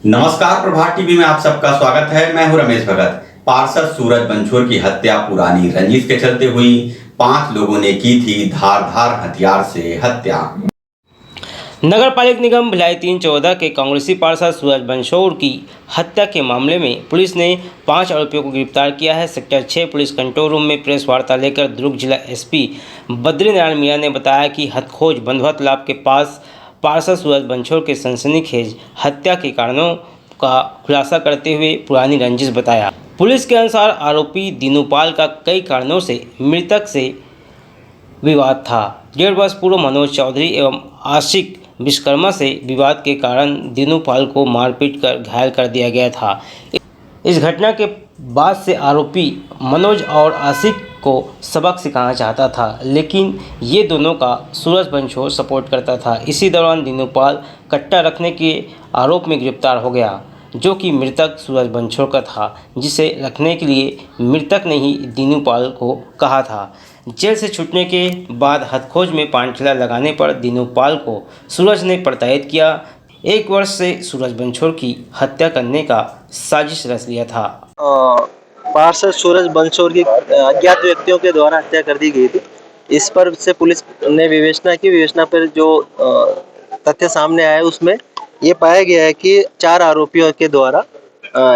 नमस्कार, प्रभात टीवी में आप सबका स्वागत है। मैं हूं रमेश भगत। पार्षद सूरज बंछोर की हत्या पुरानी रंजिश के चलते हुई। 5 लोगों ने की थी धारदार हथियार से हत्या। नगर पालिक निगम भिलाई 314 के कांग्रेसी पार्षद सूरज बंछोर की हत्या के मामले में पुलिस ने 5 आरोपियों को गिरफ्तार किया है। सेक्टर 6 पुलिस कंट्रोल रूम में प्रेस वार्ता लेकर दुर्ग जिला एसपी बद्रीनारायण मीणा ने बताया कि हथखोज बंधुआ तालाब के पास पार्षद सूरज बंछोर के सनसनीखेज हत्या के कारणों का खुलासा करते हुए पुरानी रंजिश बताया। पुलिस के अनुसार आरोपी दीनूपाल का कई कारणों से मृतक से विवाद था। 1.5 वर्ष पूर्व मनोज चौधरी एवं आशिक विश्वकर्मा से विवाद के कारण दीनूपाल को मारपीट कर घायल कर दिया गया था। इस घटना के बाद से आरोपी मनोज और आशिक को सबक सिखाना चाहता था, लेकिन ये दोनों का सूरज बंछोर सपोर्ट करता था। इसी दौरान दीनूपाल कट्टा रखने के आरोप में गिरफ्तार हो गया, जो कि मृतक सूरज बंछोर का था, जिसे रखने के लिए मृतक ने ही दीनूपाल को कहा था। जेल से छूटने के बाद हथखोज में पांठिला लगाने पर दीनूपाल को सूरज ने प्रताड़ित किया। 1 वर्ष से सूरज बंछोर की हत्या करने का साजिश रच लिया था। पार्षद सूरज बंछोर की अज्ञात व्यक्तियों के द्वारा हत्या कर दी गई थी। इस पर से पुलिस ने विवेचना पर जो तथ्य सामने आया उसमें ये पाया गया है कि 4 आरोपियों के द्वारा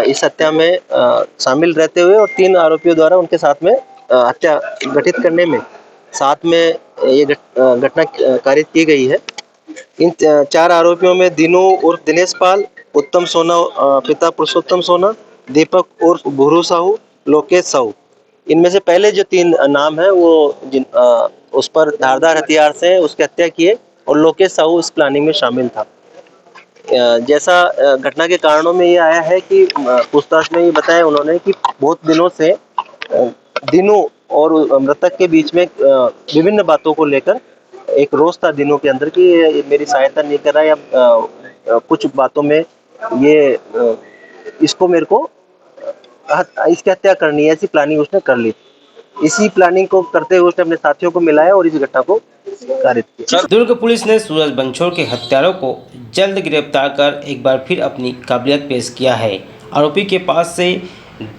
इस हत्या में शामिल रहते हुए और 3 आरोपियों द्वारा उनके साथ में हत्या घटित करने में साथ में ये घटना कारित की गई है। इन 4 आरोपियों में दीनू उर्फ दिनेश पाल, उत्तम सोना पिता पुरुषोत्तम सोना, दीपक उर्फ भूरू साहू, लोकेश साहू। इनमें से पहले जो 3 नाम है वो उस पर धारदार हथियार से उसकी हत्या किए और लोकेश साहू इस प्लानिंग में शामिल था। जैसा घटना के कारणों में ये आया है कि पूछताछ में ये बताया उन्होंने कि बहुत दिनों से दीनू और मृतक के बीच में विभिन्न बातों को लेकर एक रोष था दिनों के अंदर कि ये मेरी सहायता नहीं कर रहा है या कुछ बातों में ये इसको मेरे को इसकी हत्या करनी है, ऐसी प्लानिंग उसने कर ली। इसी प्लानिंग को करते हुए उसने अपने साथियों को मिलाया और इस घटना को कारित किया। दुर्ग पुलिस ने सूरज बंछोर के हत्यारों को जल्द गिरफ्तार कर एक बार फिर अपनी काबिलियत पेश किया है। आरोपी के पास से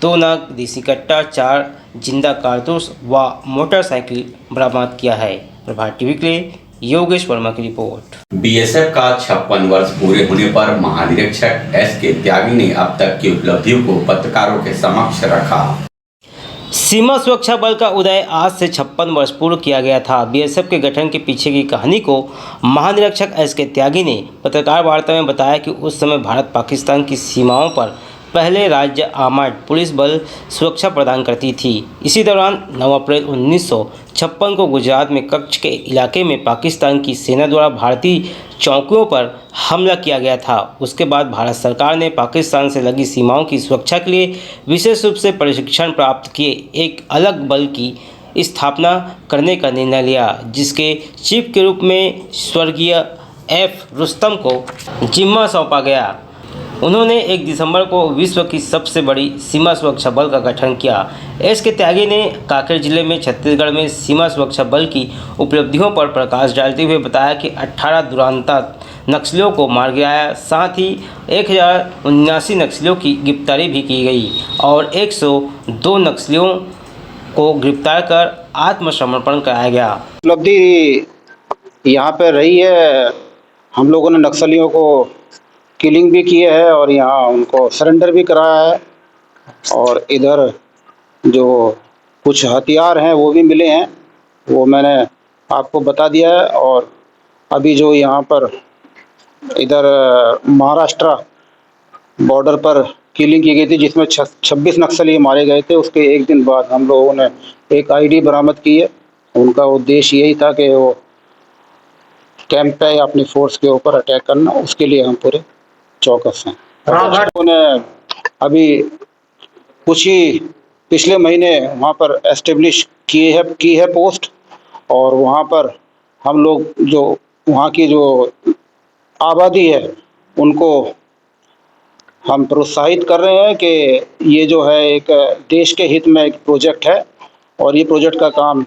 2 नग देसी कट्टा, 4 जिंदा कारतूस व मोटरसाइकिल बरामद किया है। प्रभात टीवी के लिए योगेश वर्मा की रिपोर्ट। बीएसएफ का 56 वर्ष पूरे होने पर महानिरीक्षक एसके त्यागी ने अब तक की उपलब्धियों को पत्रकारों के समक्ष रखा। सीमा सुरक्षा बल का उदय आज से 56 वर्ष पूर्व किया गया था। बीएसएफ के गठन के पीछे की कहानी को महानिरीक्षक एसके त्यागी ने पत्रकार वार्ता में बताया कि उस समय भारत पाकिस्तान की सीमाओं पर पहले राज्य आर्मर्ड पुलिस बल सुरक्षा प्रदान करती थी। इसी दौरान 9 अप्रैल 1956 को गुजरात में कच्छ के इलाके में पाकिस्तान की सेना द्वारा भारतीय चौकियों पर हमला किया गया था। उसके बाद भारत सरकार ने पाकिस्तान से लगी सीमाओं की सुरक्षा के लिए विशेष रूप से प्रशिक्षण प्राप्त किए एक अलग बल की स्थापना करने का निर्णय लिया, जिसके चीफ के रूप में स्वर्गीय एफ रुस्तम को जिम्मा सौंपा गया। उन्होंने 1 दिसंबर को विश्व की सबसे बड़ी सीमा सुरक्षा बल का गठन किया। एसके त्यागी ने कांकेर जिले में छत्तीसगढ़ में सीमा सुरक्षा बल की उपलब्धियों पर प्रकाश डालते हुए बताया कि 18 दुरांता नक्सलियों को मार गिराया, साथ ही 1079 नक्सलियों की गिरफ्तारी भी की गई और 102 नक्सलियों को गिरफ्तार कर आत्मसमर्पण कराया गया। उपलब्धि यहाँ पर रही है। हम लोगों ने नक्सलियों को किलिंग भी किए है और यहाँ उनको सरेंडर भी कराया है और इधर जो कुछ हथियार हैं वो भी मिले हैं, वो मैंने आपको बता दिया है। और अभी जो यहाँ पर इधर महाराष्ट्र बॉर्डर पर किलिंग की गई थी जिसमें 26 नक्सली मारे गए थे, उसके 1 दिन बाद हम लोगों ने एक आईडी बरामद की है। उनका उद्देश्य यही था कि वो कैंप पे या अपनी फोर्स के ऊपर अटैक करना, उसके लिए हम पूरे चौकस हैं। उन्होंने अभी कुछ ही पिछले महीने वहाँ पर एस्टेब्लिश की है पोस्ट और वहाँ पर हम लोग जो वहाँ की जो आबादी है उनको हम प्रोत्साहित कर रहे हैं कि ये जो है एक देश के हित में एक प्रोजेक्ट है और ये प्रोजेक्ट का काम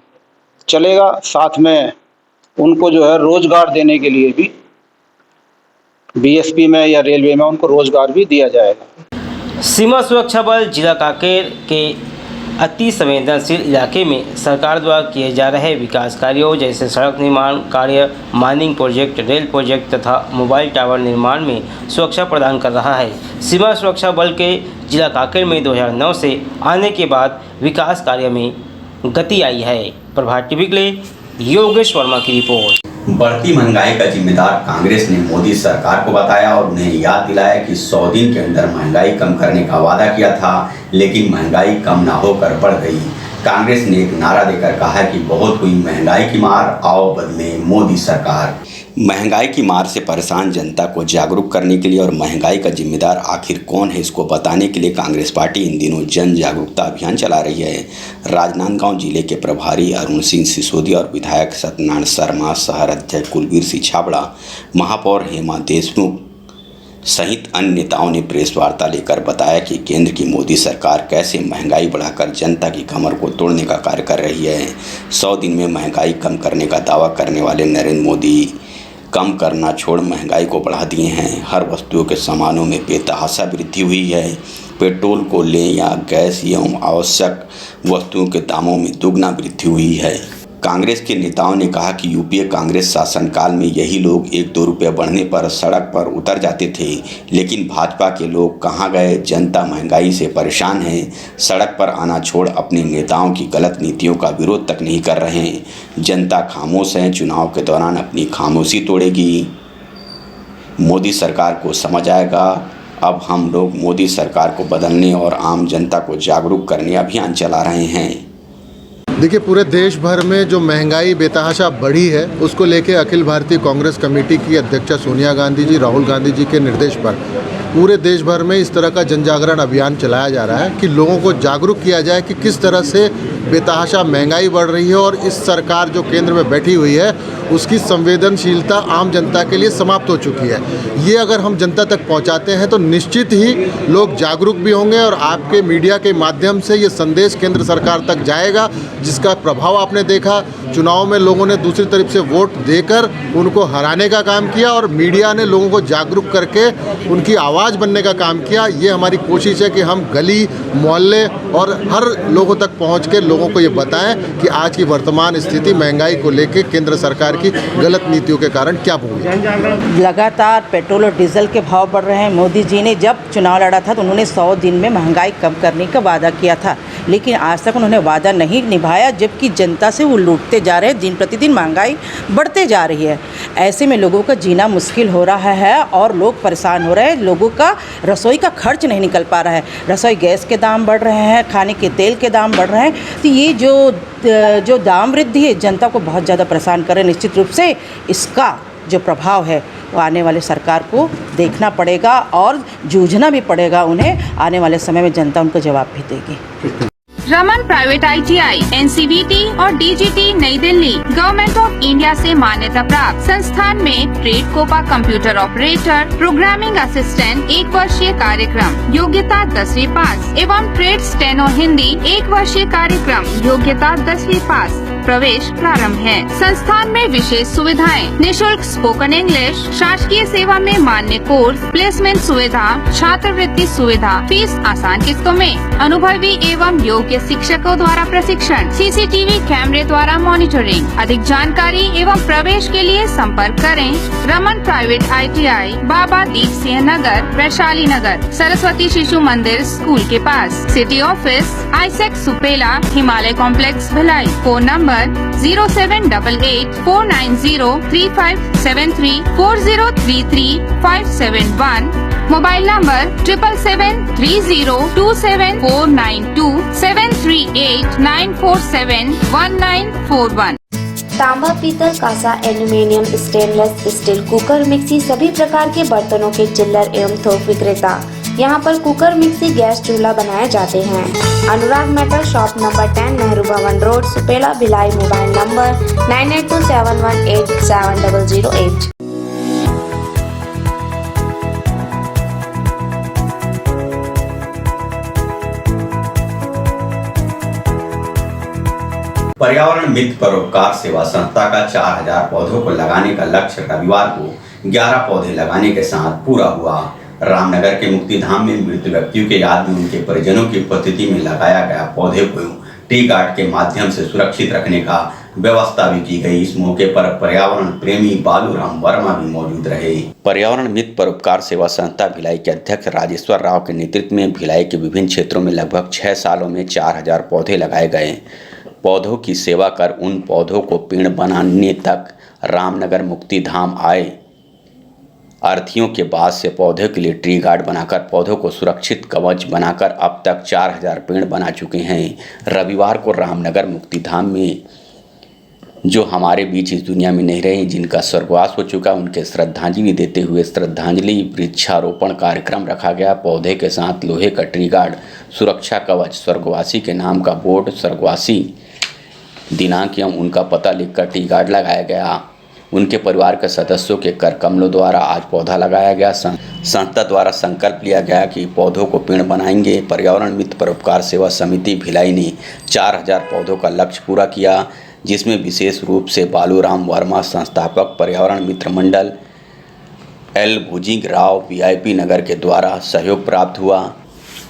चलेगा। साथ में उनको जो है रोजगार देने के लिए भी बीएसपी में या रेलवे में उनको रोजगार भी दिया जाएगा। सीमा सुरक्षा बल जिला कांकेर के अति संवेदनशील इलाके में सरकार द्वारा किए जा रहे विकास कार्यों जैसे सड़क निर्माण कार्य, माइनिंग प्रोजेक्ट, रेल प्रोजेक्ट तथा मोबाइल टावर निर्माण में सुरक्षा प्रदान कर रहा है। सीमा सुरक्षा बल के जिला कांकेर में 2009 से आने के बाद विकास कार्य में गति आई है। प्रभात टीवी के लिए योगेश वर्मा की रिपोर्ट। बढ़ती महंगाई का जिम्मेदार कांग्रेस ने मोदी सरकार को बताया और उन्हें याद दिलाया कि 100 दिन के अंदर महंगाई कम करने का वादा किया था, लेकिन महंगाई कम ना होकर बढ़ गई। कांग्रेस ने एक नारा देकर कहा कि बहुत हुई महंगाई की मार, आओ बदले मोदी सरकार। महंगाई की मार से परेशान जनता को जागरूक करने के लिए और महंगाई का जिम्मेदार आखिर कौन है इसको बताने के लिए कांग्रेस पार्टी इन दिनों जन जागरूकता अभियान चला रही है। राजनांदगांव जिले के प्रभारी अरुण सिंह सिसोदिया और विधायक सत्यनारायण शर्मा, शहर अध्यक्ष कुलवीर सिंह छाबड़ा, महापौर हेमा देशमुख सहित अन्य नेताओं ने प्रेस वार्ता लेकर बताया कि केंद्र की मोदी सरकार कैसे महंगाई बढ़ाकर जनता की कमर को तोड़ने का कार्य कर रही है। 100 दिन में महंगाई कम करने का दावा करने वाले नरेंद्र मोदी कम करना छोड़ महंगाई को बढ़ा दिए हैं। हर वस्तुओं के सामानों में बेतहाशा वृद्धि हुई है। पेट्रोल को लें या गैस एवं आवश्यक वस्तुओं के दामों में दुगना वृद्धि हुई है। कांग्रेस के नेताओं ने कहा कि यूपीए कांग्रेस शासनकाल में यही लोग 1-2 रुपये बढ़ने पर सड़क पर उतर जाते थे, लेकिन भाजपा के लोग कहाँ गए। जनता महंगाई से परेशान है, सड़क पर आना छोड़ अपने नेताओं की गलत नीतियों का विरोध तक नहीं कर रहे हैं। जनता खामोश है, चुनाव के दौरान अपनी खामोशी तोड़ेगी। मोदी सरकार को समझ आएगा। अब हम लोग मोदी सरकार को बदलने और आम जनता को जागरूक करने अभियान चला रहे हैं। देखिए, पूरे देश भर में जो महंगाई बेतहाशा बढ़ी है उसको लेके अखिल भारतीय कांग्रेस कमेटी की अध्यक्षा सोनिया गांधी जी, राहुल गांधी जी के निर्देश पर पूरे देश भर में इस तरह का जन जागरण अभियान चलाया जा रहा है कि लोगों को जागरूक किया जाए कि किस तरह से बेतहाशा महंगाई बढ़ रही है और इस सरकार जो केंद्र में बैठी हुई है उसकी संवेदनशीलता आम जनता के लिए समाप्त हो चुकी है। ये अगर हम जनता तक पहुंचाते हैं तो निश्चित ही लोग जागरूक भी होंगे और आपके मीडिया के माध्यम से ये संदेश केंद्र सरकार तक जाएगा, जिसका प्रभाव आपने देखा। चुनाव में लोगों ने दूसरी तरफ से वोट देकर उनको हराने का काम किया और मीडिया ने लोगों को जागरूक करके उनकी आवाज़ बनने का काम किया। ये हमारी कोशिश है कि हम गली मोहल्ले और हर लोगों तक पहुंच के लोगों को ये बताएं कि आज की वर्तमान स्थिति महंगाई को लेके केंद्र सरकार की गलत नीतियों के कारण क्या हुई। लगातार पेट्रोल और डीजल के भाव बढ़ रहे हैं। मोदी जी ने जब चुनाव लड़ा था तो उन्होंने 100 दिन में महंगाई कम करने का वादा किया था, लेकिन आज तक उन्होंने वादा नहीं निभाया, जबकि जनता से वो लूटते जा रहे हैं। दिन प्रतिदिन महंगाई बढ़ते जा रही है। ऐसे में लोगों का जीना मुश्किल हो रहा है और लोग परेशान हो रहे हैं। लोगों का रसोई का खर्च नहीं निकल पा रहा है। रसोई गैस के दाम बढ़ रहे हैं, खाने के तेल के दाम बढ़ रहे हैं। तो ये जो दाम वृद्धि है जनता को बहुत ज़्यादा परेशान करे। निश्चित रूप से इसका जो प्रभाव है वो आने वाले सरकार को देखना पड़ेगा और जूझना भी पड़ेगा उन्हें। आने वाले समय में जनता उनको जवाब भी देगी। रमन प्राइवेट ITI, NCVT और DGT नई दिल्ली गवर्नमेंट ऑफ इंडिया से मान्यता प्राप्त संस्थान में trade COPA computer operator, programming assistant 1 वर्षीय कार्यक्रम, योग्यता 10वीं पास एवं ट्रेड स्टेनो हिंदी 1 वर्षीय कार्यक्रम, योग्यता 10वीं पास। प्रवेश प्रारंभ है। संस्थान में विशेष सुविधाएं, निःशुल्क स्पोकन इंग्लिश, शासकीय सेवा में मान्य कोर्स, प्लेसमेंट सुविधा, छात्रवृत्ति सुविधा, फीस आसान किस्तों में, अनुभवी एवं योग्य शिक्षकों द्वारा प्रशिक्षण, CCTV कैमरे द्वारा मॉनिटरिंग। अधिक जानकारी एवं प्रवेश के लिए संपर्क करें Raman private ITI, Baba Deep Singh Nagar, Vaishali Nagar, Saraswati Shishu Mandir school के पास। सिटी ऑफिस आईसेक Supela, Himalaya complex Bhilai. Phone number 0788 490 3573 4033 571। Mobile number 777 30 27492 738 947 1941। तांबा, पीतल, कांसा, aluminium, stainless steel, cooker, mixie सभी प्रकार के बर्तनों के चिल्लर एवं थोक विक्रेता। यहाँ पर कुकर, मिक्सी, गैस चूल्हा बनाए जाते हैं। अनुराग मेटल शॉप नंबर 10, नेहरू भवन road, Supela, Bhilai. Mobile number 9827187008। पर्यावरण मित्र परोपकार सेवा संस्था का 4000 पौधों को लगाने का लक्ष्य रविवार को 11 पौधे लगाने के साथ पूरा हुआ। रामनगर के मुक्तिधाम में मृत व्यक्तियों के याद में उनके परिजनों की उपस्थिति में लगाया गया पौधे को ट्री गार्ड के माध्यम से सुरक्षित रखने का व्यवस्था भी की गई। इस मौके पर पर्यावरण प्रेमी बालूराम वर्मा भी मौजूद रहे। पर्यावरण मित्र परोपकार सेवा संस्था भिलाई के अध्यक्ष राजेश्वर राव के नेतृत्व में भिलाई के विभिन्न क्षेत्रों में लगभग 6 सालों में 4000 पौधे लगाए गए। पौधों की सेवा कर उन पौधों को पेड़ बनाने तक रामनगर मुक्तिधाम आए अर्थियों के बाद से पौधों के लिए ट्री गार्ड बनाकर पौधों को सुरक्षित कवच बनाकर अब तक 4000 पेड़ बना चुके हैं। रविवार को रामनगर मुक्तिधाम में जो हमारे बीच इस दुनिया में नहीं रहे, जिनका स्वर्गवास हो चुका, उनके श्रद्धांजलि देते हुए श्रद्धांजलि वृक्षारोपण कार्यक्रम रखा गया। पौधे के साथ लोहे का ट्री गार्ड, सुरक्षा कवच, स्वर्गवासी के नाम का बोर्ड, स्वर्गवासी दिनांक एवं उनका पता लिखकर ट्री गार्ड लगाया गया। उनके परिवार के सदस्यों के कर कमलों द्वारा आज पौधा लगाया गया। संस्था द्वारा संकल्प लिया गया कि पौधों को पेड़ बनाएंगे। पर्यावरण मित्र परोपकार सेवा समिति भिलाई ने 4000 पौधों का लक्ष्य पूरा किया, जिसमें विशेष रूप से बालूराम वर्मा संस्थापक पर्यावरण मित्र मंडल एल भुजिंग राव VIP नगर के द्वारा सहयोग प्राप्त हुआ।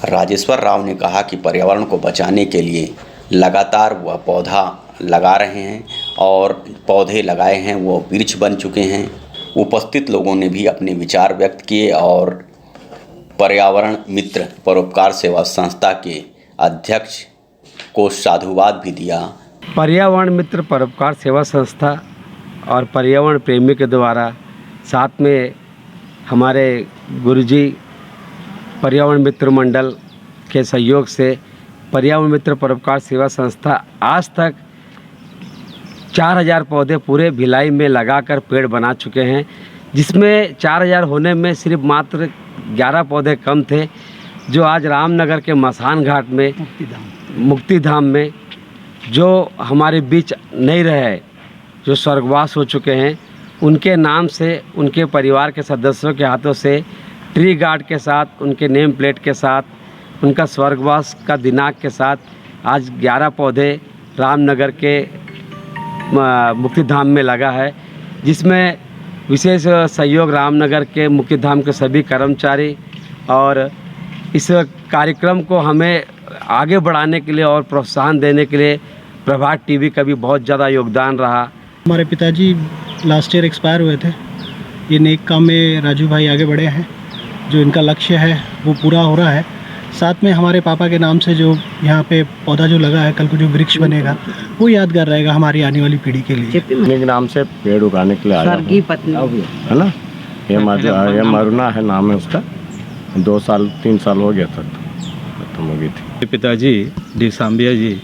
राजेश्वर राव ने कहा कि पर्यावरण को बचाने के लिए लगातार वह पौधा लगा रहे हैं और पौधे लगाए हैं वो वृक्ष बन चुके हैं। उपस्थित लोगों ने भी अपने विचार व्यक्त किए और पर्यावरण मित्र परोपकार सेवा संस्था के अध्यक्ष को साधुवाद भी दिया। पर्यावरण मित्र परोपकार सेवा संस्था और पर्यावरण प्रेमी के द्वारा साथ में हमारे गुरुजी पर्यावरण मित्र मंडल के सहयोग से पर्यावरण मित्र परोपकार सेवा संस्था आज तक 4000 पौधे पूरे भिलाई में लगाकर पेड़ बना चुके हैं, जिसमें 4000 होने में सिर्फ मात्र 11 पौधे कम थे, जो आज रामनगर के मसान घाट में मुक्तिधाम में जो हमारे बीच नहीं रहे, जो स्वर्गवास हो चुके हैं, उनके नाम से उनके परिवार के सदस्यों के हाथों से ट्री गार्ड के साथ, उनके नेम प्लेट के साथ, उनका स्वर्गवास का दिनांक के साथ आज 11 पौधे रामनगर के मुक्तिधाम में लगा है, जिसमें विशेष सहयोग रामनगर के मुक्तिधाम के सभी कर्मचारी और इस कार्यक्रम को हमें आगे बढ़ाने के लिए और प्रोत्साहन देने के लिए प्रभात टीवी का भी बहुत ज़्यादा योगदान रहा। हमारे पिताजी लास्ट ईयर एक्सपायर हुए थे। ये नेक काम में राजू भाई आगे बढ़े हैं, जो इनका लक्ष्य है वो पूरा हो रहा है। साथ में हमारे पापा के नाम से जो यहाँ पे पौधा जो लगा है, कल को जो वृक्ष बनेगा वो यादगार रहेगा हमारी आने वाली पीढ़ी के लिए। के नाम से पेड़ उगाने के लिए आया है ना। ये मरुना है नाम है उसका। 2-3 साल हो गया था खत्म हो गई थी। पिताजी डी सांबिया जी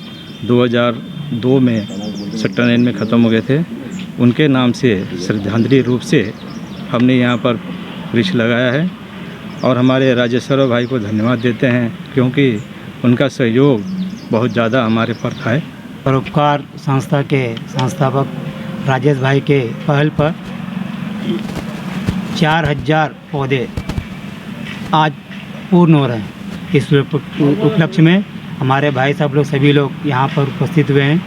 2002 में सेक्टर 9 में ख़त्म हो गए थे। उनके नाम से श्रद्धांजलि रूप से हमने यहाँ पर वृक्ष लगाया है और हमारे राजेश्वर भाई को धन्यवाद देते हैं, क्योंकि उनका सहयोग बहुत ज़्यादा हमारे पर था। परोपकार संस्था के संस्थापक राजेश भाई के पहल पर 4000 पौधे आज पूर्ण हो रहे हैं। इस उपलक्ष्य में हमारे भाई साहब लोग सभी लोग यहाँ पर उपस्थित हुए हैं।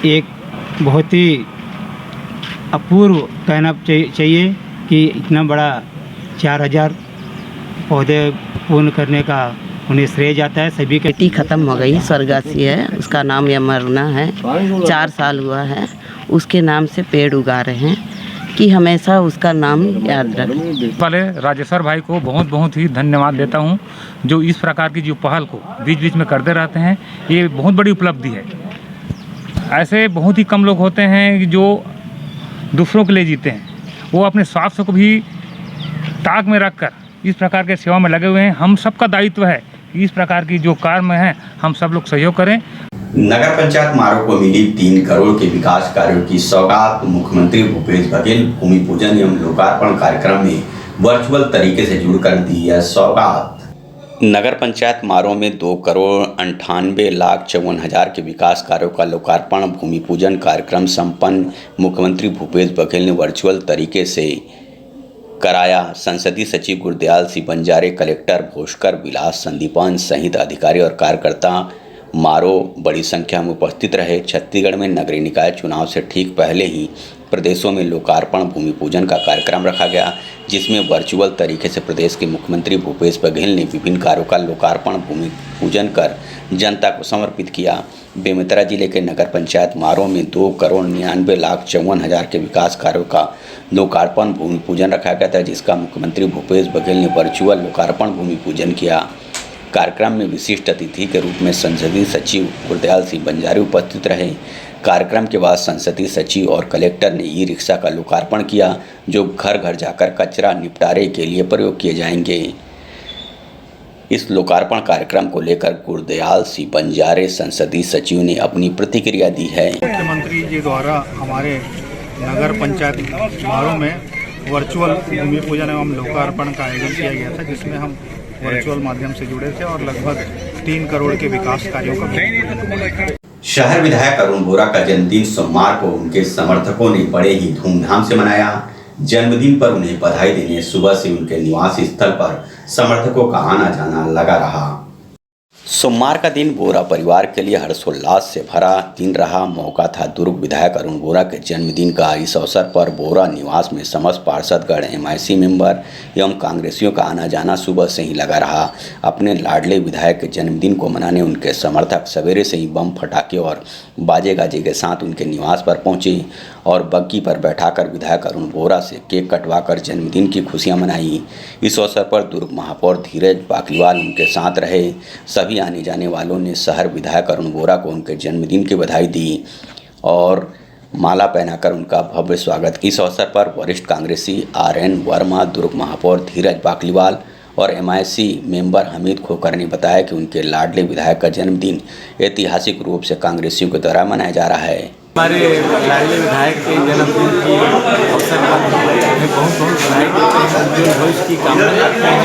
एक बहुत ही अपूर्व कहना चाहिए कि इतना बड़ा 4000 पौधे पूर्ण करने का उन्हें श्रेय जाता है। सभी की बेटी ख़त्म हो गई, स्वर्गवासी है, उसका नाम यमरना है, 4 साल हुआ है। उसके नाम से पेड़ उगा रहे हैं कि हमेशा उसका नाम याद रखें। पहले राजेश्वर भाई को बहुत बहुत ही धन्यवाद देता हूं, जो इस प्रकार की जो पहल को बीच बीच में करते रहते हैं। ये बहुत बड़ी उपलब्धि है। ऐसे बहुत ही कम लोग होते हैं जो दूसरों के लिए जीते हैं, वो अपने स्वार्थ को भी ताक में रखकर इस प्रकार के सेवा में लगे हुए हैं। हम सबका दायित्व है कि इस प्रकार की जो कार्य है हम सब लोग सहयोग करें। नगर पंचायत मारों को मिली 3 करोड़ के विकास कार्यों की सौगात मुख्यमंत्री भूपेश बघेल भूमि पूजन एवं लोकार्पण कार्यक्रम में वर्चुअल तरीके से जुड़कर दी है सौगात। नगर पंचायत मारों में 2,98,54,000 के विकास कार्यों का लोकार्पण भूमि पूजन कार्यक्रम संपन्न मुख्यमंत्री भूपेश बघेल ने वर्चुअल तरीके से कराया। संसदीय सचिव गुरदयाल सिंह बंजारे, कलेक्टर भोस्कर विलास संदीपन सहित अधिकारी और कार्यकर्ता मारो बड़ी संख्या में उपस्थित रहे। छत्तीसगढ़ में नगरीय निकाय चुनाव से ठीक पहले ही प्रदेशों में लोकार्पण भूमि पूजन का कार्यक्रम रखा गया, जिसमें वर्चुअल तरीके से प्रदेश के मुख्यमंत्री भूपेश बघेल ने विभिन्न कार्यों का लोकार्पण भूमि पूजन कर जनता को समर्पित किया। बेमेतरा जिले के नगर पंचायत मारो में 2,99,54,000 के विकास कार्यों का लोकार्पण भूमि पूजन रखा गया था, जिसका मुख्यमंत्री भूपेश बघेल ने वर्चुअल लोकार्पण भूमि पूजन किया। कार्यक्रम में विशिष्ट अतिथि के रूप में संसदीय सचिव गुरदयाल सिंह बंजारे उपस्थित रहे। कार्यक्रम के बाद संसदीय सचिव और कलेक्टर ने ई रिक्शा का लोकार्पण किया, जो घर घर जाकर कचरा निपटारे के लिए प्रयोग किए जाएंगे। इस लोकार्पण कार्यक्रम को लेकर गुरदयाल सिंह बंजारे संसदीय सचिव ने अपनी प्रतिक्रिया दी है। मुख्यमंत्री जी द्वारा हमारे नगर पंचायत मारो में वर्चुअल भूमि पूजन एवं लोकार्पण का आयोजन किया गया था, जिसमें हम वर्चुअल माध्यम से जुड़े थे और लगभग 3 करोड़ के विकास कार्यों का। शहर विधायक अरुण बोरा का जन्मदिन सोमवार को उनके समर्थकों ने बड़े ही धूमधाम से मनाया। जन्मदिन पर उन्हें बधाई देने सुबह से उनके निवास स्थल पर समर्थकों का आना जाना लगा रहा। सोमवार का दिन बोरा परिवार के लिए हर्षोल्लास से भरा दिन रहा। मौका था दुर्ग विधायक अरुण बोरा के जन्मदिन का। इस अवसर पर बोरा निवास में समस्त पार्षदगण, MIC मेंबर एवं कांग्रेसियों का आना जाना सुबह से ही लगा रहा। अपने लाडले विधायक के जन्मदिन को मनाने उनके समर्थक सवेरे से ही बम फटाके और बाजे गाजे के साथ उनके निवास पर पहुंचे और बग्गी पर बैठाकर विधायक अरुण बोरा से केक कटवाकर जन्मदिन की खुशियां मनाई। इस अवसर पर दुर्ग महापौर धीरज बाकलीवाल उनके साथ रहे। सभी आने जाने वालों ने शहर विधायक अरुण बोरा को उनके जन्मदिन की बधाई दी और माला पहनाकर उनका भव्य स्वागत। इस अवसर पर वरिष्ठ कांग्रेसी RN वर्मा, दुर्ग महापौर धीरज बाकलीवाल और MIC मेंबर हमीद खोकर ने बताया कि उनके लाडले विधायक का जन्मदिन ऐतिहासिक रूप से कांग्रेसियों के द्वारा मनाया जा रहा है। हमारे लाडले विधायक के जन्मदिन की अवसर पर उन्हें बहुत बहुत बधाई देते हैं, उज्जवल भविष्य की कामना करते हैं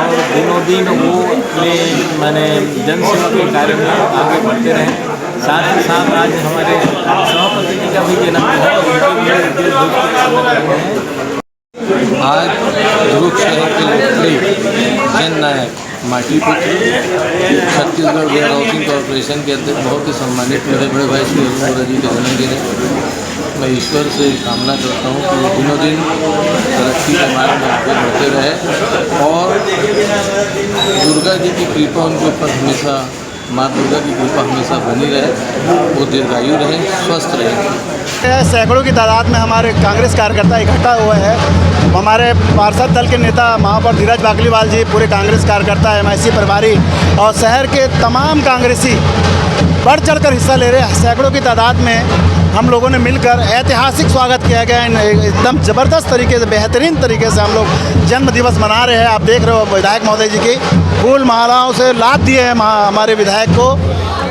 और दिनों दिन वो अपने जनसेवा के कार्य में आगे बढ़ते रहें। साथ ही साथ आज हमारे सभापति जी का भी जन्मदिन है, उनके लिए उज्जवल भविष्य की कामना करते हैं। आज दुर्ग शहर के लोकप्रिय जननायक माटी पुत्र छत्तीसगढ़ वेयर हाउसिंग कॉर्पोरेशन के अध्यक्ष, बहुत ही सम्मानित मेरे बड़े भाई श्री अरुण बोरा जी का जन्मदिन है। मैं ईश्वर से कामना करता हूँ कि वो दिनों दिन तरक्की के मार्ग में आगे बढ़ते रहे और दुर्गा जी की कृपा उनके ऊपर हमेशा, माँ दुर्गा की कृपा हमेशा बनी रहे, वो दीर्घायु रहे, स्वस्थ रहे। सैकड़ों की तादाद में हमारे कांग्रेस कार्यकर्ता इकट्ठा हुए हैं। हमारे पार्षद दल के नेता महापौर धीरज बाकलीवाल जी, पूरे कांग्रेस कार्यकर्ता, MIC प्रभारी और शहर के तमाम कांग्रेसी बढ़ चढ़कर हिस्सा ले रहे हैं। सैकड़ों की तादाद में हम लोगों ने मिलकर ऐतिहासिक स्वागत किया गया। एकदम ज़बरदस्त तरीके से, बेहतरीन तरीके से हम लोग जन्म दिवस मना रहे हैं। आप देख रहे हो विधायक महोदय जी की फूल मालाओं से लाद दिए हैं हमारे विधायक को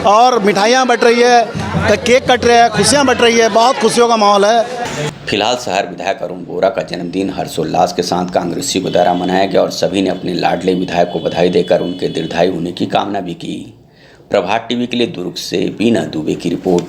और मिठाइयाँ बट रही है, केक कट रहे हैं, खुशियाँ बट रही है, बहुत खुशियों का माहौल है। फिलहाल शहर विधायक अरुण बोरा का जन्मदिन हर्षोल्लास के साथ कांग्रेसियों के द्वारा मनाया गया और सभी ने अपने लाडले विधायक को बधाई देकर उनके दीर्घायु होने की कामना भी की। प्रभात टीवी के लिए दुर्ग से बीना दुबे की रिपोर्ट।